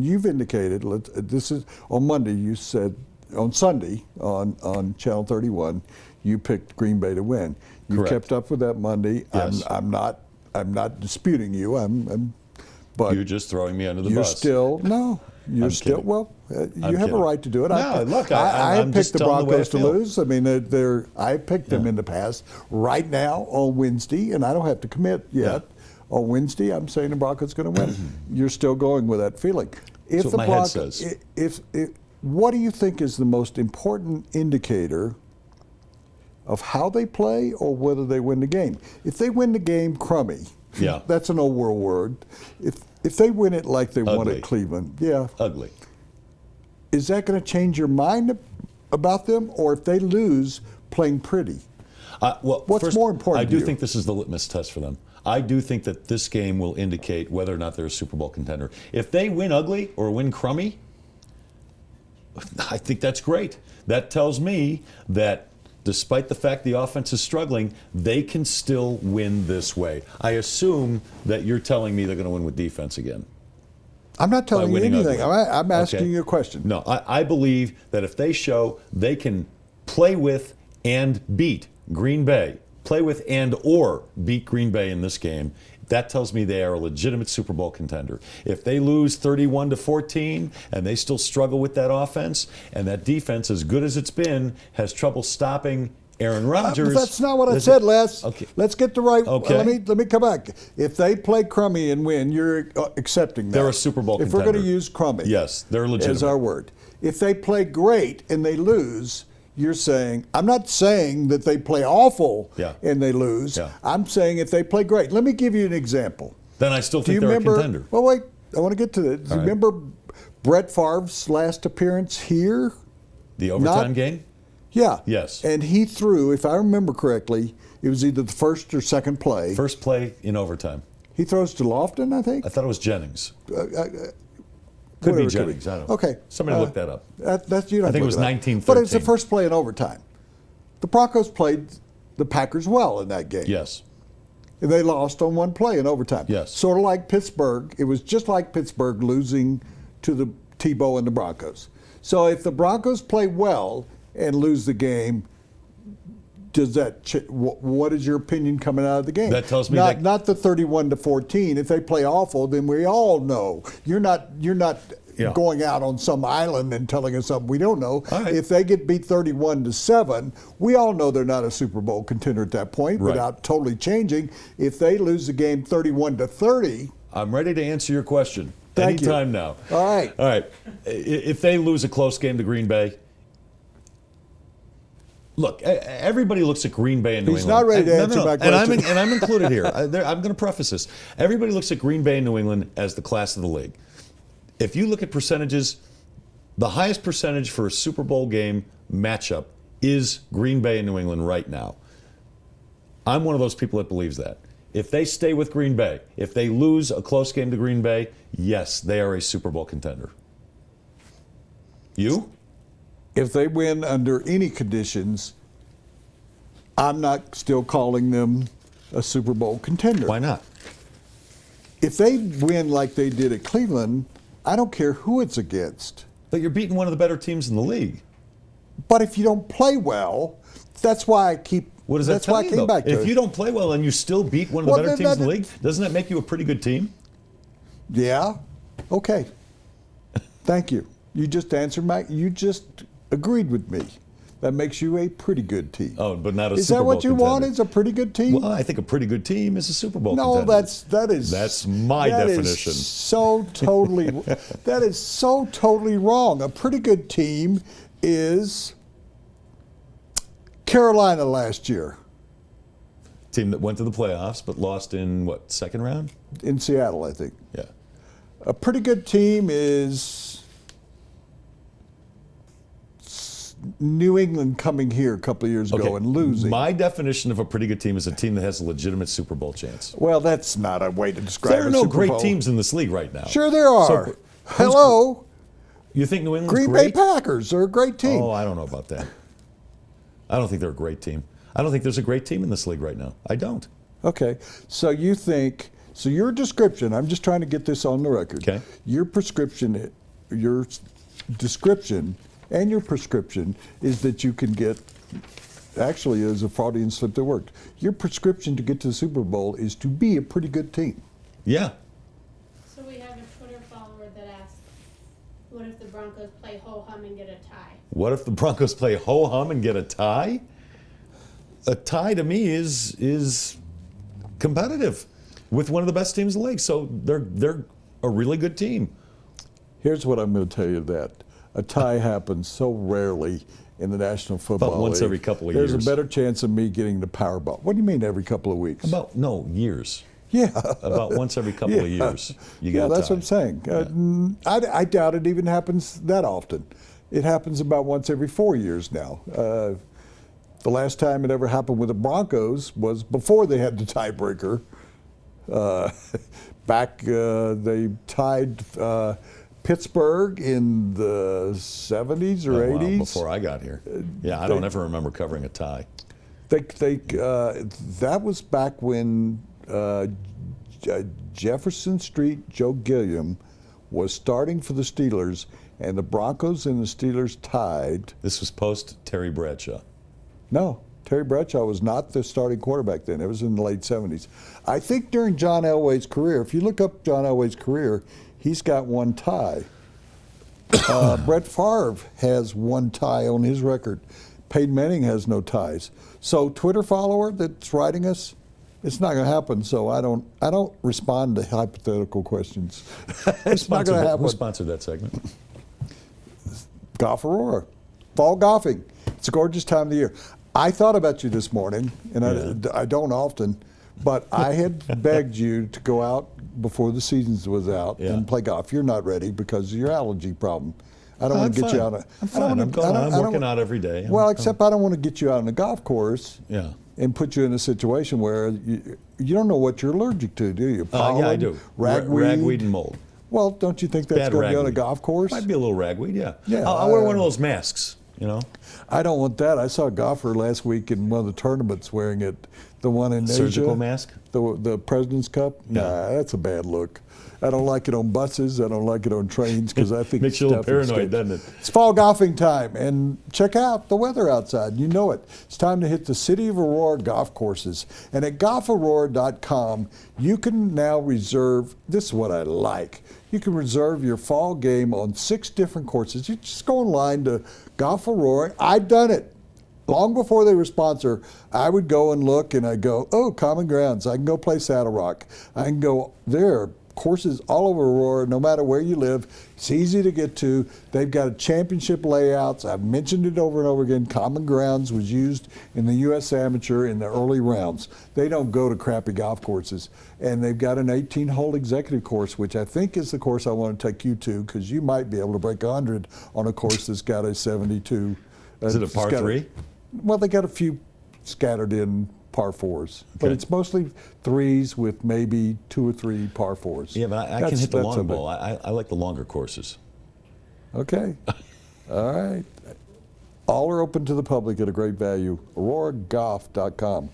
and you've indicated, this is on Monday, you said, on Sunday, on Channel 31, you picked Green Bay to win. You Correct. kept up with that Monday. Yes. I'm not disputing you. But You're just throwing me under the you're bus. still, no, you're I'm still, kidding. well, you have kidding. a right to do it. No, look, I I'm picked just the telling the way I Broncos to feel. lose. I mean, I picked them in the past. Right now, on Wednesday, and I don't have to commit yet, on Wednesday, I'm saying the Broncos are going to win. You're still going with that feeling. If That's what my head says. What do you think is the most important indicator of how they play or whether they win the game? If they win the game crummy, that's an old world word. If they win it like they won at Cleveland, Ugly. Is that going to change your mind about them? Or if they lose, playing pretty? Well, what's first, more important I to do you? think this is the litmus test for them. I do think that this game will indicate whether or not they're a Super Bowl contender. If they win ugly or win crummy, I think that's great. That tells me that despite the fact the offense is struggling, they can still win this way. I assume that you're telling me they're going to win with defense again. I'm not telling you winning anything. ugly. I'm asking Okay. you a question. No, I believe that if they show they can play with and beat Green Bay, play with and or beat Green Bay in this game, that tells me they are a legitimate Super Bowl contender. If they lose 31-14 and they still struggle with that offense and that defense, as good as it's been, has trouble stopping Aaron Rodgers. That's not what I said, Les. Okay. Let's get the right. Okay. Let me come back. If they play crummy and win, you're accepting that. They're a Super Bowl If we're going to contender. use crummy, Yes, they're legitimate. as our word. If they play great and they lose, you're saying, I'm not saying that they play awful and they lose. Yeah. I'm saying if they play great. Let me give you an example. Then I still Do think you they're remember? a contender. Well, wait. I want to get to it. Do you right. remember Brett Favre's last appearance here? The overtime game? Yeah. Yes. And he threw, if I remember correctly, it was either the first or second play. First play in overtime. He throws to Lofton, I think. I thought it was Jennings. Could Whatever be it Jennings. I don't know. Okay. Somebody look that up. That's you. Don't I think it was look up. 19-13. But it's the first play in overtime. The Broncos played the Packers well in that game. Yes. And they lost on one play in overtime. Yes. Sort of like Pittsburgh. It was just like Pittsburgh losing to the Tebow and the Broncos. So if the Broncos play well and lose the game, does that? What is your opinion coming out of the game? That tells me not the 31-14. If they play awful, then we all know you're not going out on some island and telling us something we don't know. Right. If they get beat 31-7, we all know they're not a Super Bowl contender at that point without totally changing. If they lose the game 31-30, I'm ready to answer your question. Thank you. Anytime now. All right. All right. If they lose a close game to Green Bay, look, everybody looks at Green Bay and New He's England. not ready to answer my question. And I'm included here. I'm going to preface this. Everybody looks at Green Bay and New England as the class of the league. If you look at percentages, the highest percentage for a Super Bowl game matchup is Green Bay and New England right now. I'm one of those people that believes that. If they stay with Green Bay, if they lose a close game to Green Bay, yes, they are a Super Bowl contender. You? if they win under any conditions, I'm not still calling them a Super Bowl contender. Why not? If they win like they did at Cleveland, I don't care who it's against. But you're beating one of the better teams in the league. But if you don't play well, that's why I keep. What does that that's tell why you, I came though? back to If it. you don't play well and you still beat one of the Well, better then teams in the that- league, doesn't that make you a pretty good team? Yeah. Okay. Thank you. You just answered my. You just agreed with me. That makes you a pretty good team. Oh, but not a Is Super that Bowl what you want? contender. Is a pretty good team? Well, I think a pretty good team is a Super Bowl No, contender. that's my that is definition. so totally that is so totally wrong. A pretty good team is Carolina last year Team that went to the playoffs but lost in, what, second round? in Seattle, I think. Yeah. A pretty good team is New England coming here a couple of years ago and losing. My definition of a pretty good team is a team that has a legitimate Super Bowl chance. Well, that's not a way to describe There are a no Super great Bowl. teams in this league right now. Sure there are. So, Hello. You think New England's Green great? Bay Packers are a great team. Oh, I don't know about that. I don't think they're a great team. I don't think there's a great team in this league right now. I don't. Okay, so you think So your description, I'm just trying to get this on the record. Okay. Your prescription, your description and your prescription is that you can get, actually is a Freudian slip that worked. Your prescription to get to the Super Bowl is to be a pretty good team. Yeah. So we have a Twitter follower that asks, what if the Broncos play ho-hum and get a tie? What if the Broncos play ho-hum and get a tie? A tie to me is competitive with one of the best teams in the league. So they're a really good team. Here's what I'm going to tell you that a tie happens so rarely in the National Football League. About once every couple of There's years. a better chance of me getting the Powerball. What do you mean every couple of weeks? Years. Yeah. About once every couple of years. You got that's what I'm saying. I doubt it even happens that often. It happens about once every 4 years now. The last time it ever happened with the Broncos was before they had the tiebreaker. They tied Pittsburgh in the 70s or 80s. Before I got here. Yeah, I don't ever remember covering a tie. That was back when Jefferson Street Joe Gilliam was starting for the Steelers, and the Broncos and the Steelers tied. This was post Terry Bradshaw. No, Terry Bradshaw was not the starting quarterback then. It was in the late 70s. I think during John Elway's career, if you look up John Elway's career, he's got one tie. Brett Favre has one tie on his record. Peyton Manning has no ties. So Twitter follower that's writing us, it's not going to happen. So I don't respond to hypothetical questions. It's not going to happen. Who sponsored that segment? Golf Aurora, fall golfing. It's a gorgeous time of the year. I thought about you this morning, and I don't often, but I had begged you to go out before the season was out and play golf. You're not ready because of your allergy problem. I don't want to get you out. I'm fine. I'm working out every day. Except I don't want to get you out on a golf course and put you in a situation where you don't know what you're allergic to, do you? Pollen, yeah, I do. Ragweed and mold. Well, don't you think that's going to be on a golf course? Might be a little ragweed, yeah. Yeah. I'll wear one of those masks, you know. I don't want that. I saw a golfer last week in one of the tournaments wearing it. The one in Asia. Surgical mask? The President's Cup? Yeah. Nah, that's a bad look. I don't like it on buses. I don't like it on trains because I think makes you a little paranoid, doesn't it? It's fall golfing time, and check out the weather outside. You know it. It's time to hit the City of Aurora golf courses. And at golfaurora.com, you can now reserve. This is what I like. You can reserve your fall game on 6 different courses. You just go online to Golf Aurora. I've done it. Long before they were sponsor, I would go and look, and I'd go, oh, Common Grounds. I can go play Saddle Rock. I can go there. Courses all over Aurora, no matter where you live. It's easy to get to. They've got championship layouts. I've mentioned it over and over again. Common Grounds was used in the U.S. Amateur in the early rounds. They don't go to crappy golf courses. And they've got an 18-hole executive course, which I think is the course I want to take you to, because you might be able to break 100 on a course that's got a 72. Is it a par 3? Well, they got a few scattered in par 4s, but it's mostly 3s with maybe 2 or 3 par 4s. Yeah, but I can hit the long ball. I like the longer courses. Okay. All right. All are open to the public at a great value. AuroraGolf.com.